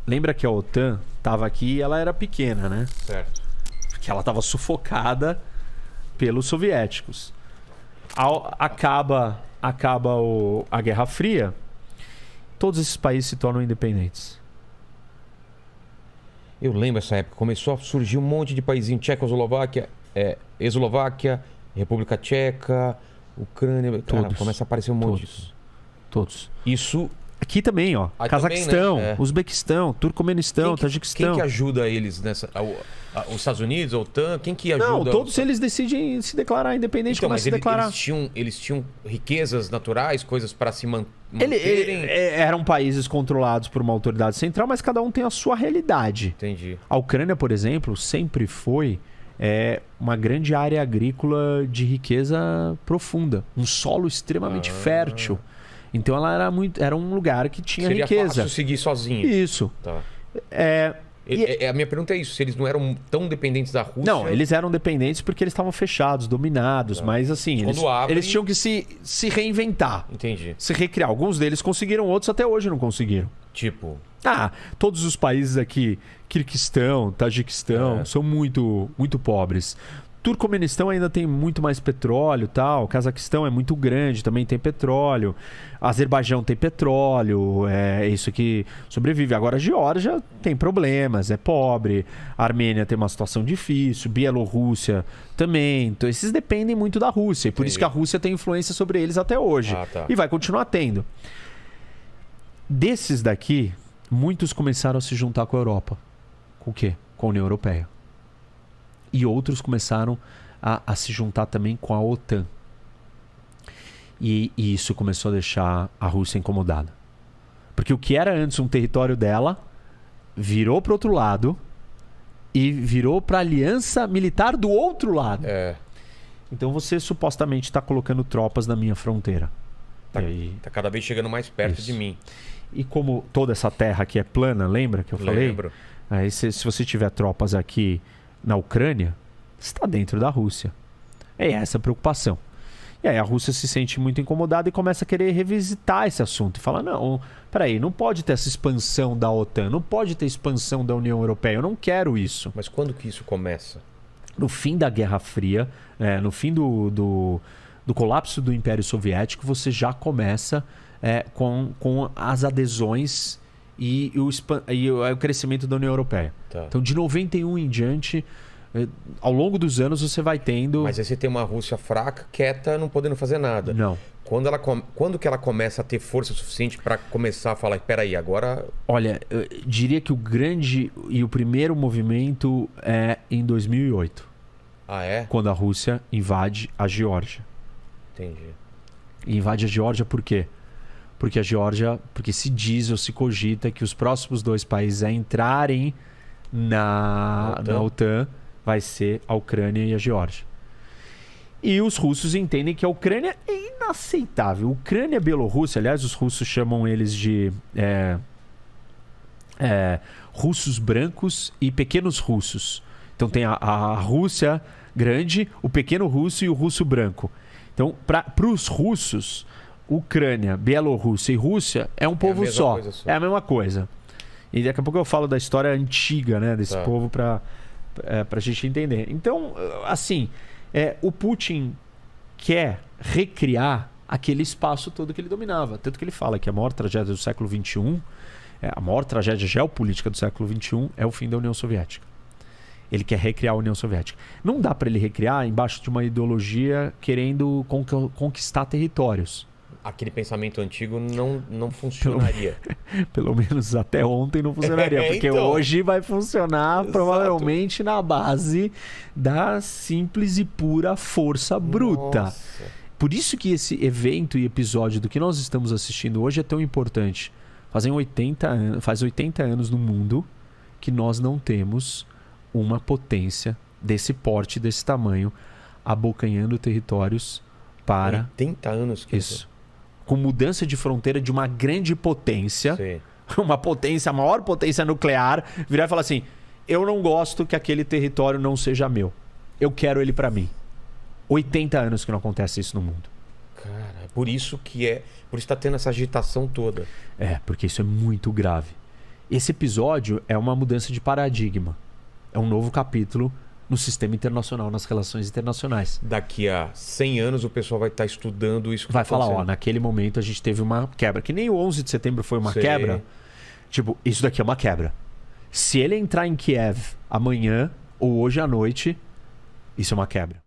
lembra que a OTAN estava aqui e ela era pequena, né? Certo. Porque ela estava sufocada pelos soviéticos. Acaba a Guerra Fria, todos esses países se tornam independentes. Eu lembro essa época, começou a surgir um monte de paísinho, Tchecoslováquia, Eslováquia, República Tcheca, Ucrânia, cara, Todos. começa a aparecer um monte Todos. Isso. Aqui também, ó. Aí Cazaquistão, também, né? Uzbequistão, Turcomenistão, Tajiquistão. Quem que ajuda eles nessa? Os Estados Unidos, a OTAN? Quem que ajuda? Não, todos eles decidem se declarar independente, Então, começam a se declarar. eles tinham riquezas naturais, coisas para se manterem. Eram países controlados por uma autoridade central, mas cada um tem a sua realidade. Entendi. A Ucrânia, por exemplo, sempre foi uma grande área agrícola de riqueza profunda. Um solo extremamente fértil. Então ela era um lugar que tinha Seria riqueza. fácil seguir sozinho. Isso. Tá. A minha pergunta é isso, se eles não eram tão dependentes da Rússia... Não, eles eram dependentes porque eles estavam fechados, dominados, mas assim, eles tinham que se reinventar. Entendi. Se recriar. Alguns deles conseguiram, outros até hoje não conseguiram. Tipo... Todos os países aqui, Kirguistão, Tajiquistão, são muito, muito pobres. Turcomenistão ainda tem muito mais petróleo, tal. Cazaquistão é muito grande, também tem petróleo. Azerbaijão tem petróleo, é isso que sobrevive. Agora a Geórgia tem problemas, é pobre. A Armênia tem uma situação difícil, Bielorrússia também. Então esses dependem muito da Rússia, e por isso que a Rússia tem influência sobre eles até hoje. E vai continuar tendo. Desses daqui, muitos começaram a se juntar com a Europa. Com o quê? Com a União Europeia. E outros começaram a se juntar também com a OTAN. E isso começou a deixar a Rússia incomodada. Porque o que era antes um território dela, virou para o outro lado e virou para a aliança militar do outro lado. Então você supostamente está colocando tropas na minha fronteira. Tá cada vez chegando mais perto de mim. E como toda essa terra aqui é plana, lembra que eu falei? Lembro. Aí se você tiver tropas aqui na Ucrânia, está dentro da Rússia. É essa a preocupação. E aí a Rússia se sente muito incomodada e começa a querer revisitar esse assunto. E fala, não, peraí, não pode ter essa expansão da OTAN, não pode ter expansão da União Europeia, eu não quero isso. Mas quando que isso começa? No fim da Guerra Fria, no fim do colapso do Império Soviético, você já começa com as adesões e o crescimento da União Europeia. Então, de 91 em diante, ao longo dos anos, você vai tendo... Mas aí você tem uma Rússia fraca, quieta, não podendo fazer nada. Não. Quando que ela começa a ter força suficiente para começar a falar, peraí, agora... Olha, eu diria que o grande e o primeiro movimento é em 2008. Quando a Rússia invade a Geórgia. Entendi. E invade a Geórgia por quê? Porque se diz ou se cogita que os próximos dois países a entrarem na OTAN vai ser a Ucrânia e a Geórgia. E os russos entendem que a Ucrânia é inaceitável. Ucrânia e Bielorrússia, aliás, os russos chamam eles de russos brancos e pequenos russos. Então tem a Rússia grande, o pequeno russo e o russo branco. Então, para os russos, Ucrânia, Bielorrússia e Rússia é um povo só. É a mesma coisa. E daqui a pouco eu falo da história antiga, né, desse povo para a gente entender. Então, assim, o Putin quer recriar aquele espaço todo que ele dominava. Tanto que ele fala que a maior tragédia do século XXI, a maior tragédia geopolítica do século XXI é o fim da União Soviética. Ele quer recriar a União Soviética. Não dá para ele recriar embaixo de uma ideologia querendo conquistar territórios. Aquele pensamento antigo não funcionaria. Pelo menos até ontem não funcionaria. Porque então, hoje vai funcionar provavelmente na base da simples e pura força bruta. Nossa. Por isso que esse evento e episódio do que nós estamos assistindo hoje é tão importante. Faz 80 anos no mundo que nós não temos uma potência desse porte, desse tamanho, abocanhando territórios para... 80 anos que isso. Com mudança de fronteira de uma grande potência, uma potência, a maior potência nuclear, virar e falar assim, eu não gosto que aquele território não seja meu. Eu quero ele para mim. 80 anos que não acontece isso no mundo. Cara, por isso está tendo essa agitação toda. Porque isso é muito grave. Esse episódio é uma mudança de paradigma. É um novo capítulo no sistema internacional, nas relações internacionais. Daqui a 100 anos o pessoal vai estar estudando isso. Vai falar, ó, naquele momento a gente teve uma quebra. Que nem o 11 de setembro foi uma quebra. Tipo, isso daqui é uma quebra. Se ele entrar em Kiev amanhã ou hoje à noite, isso é uma quebra.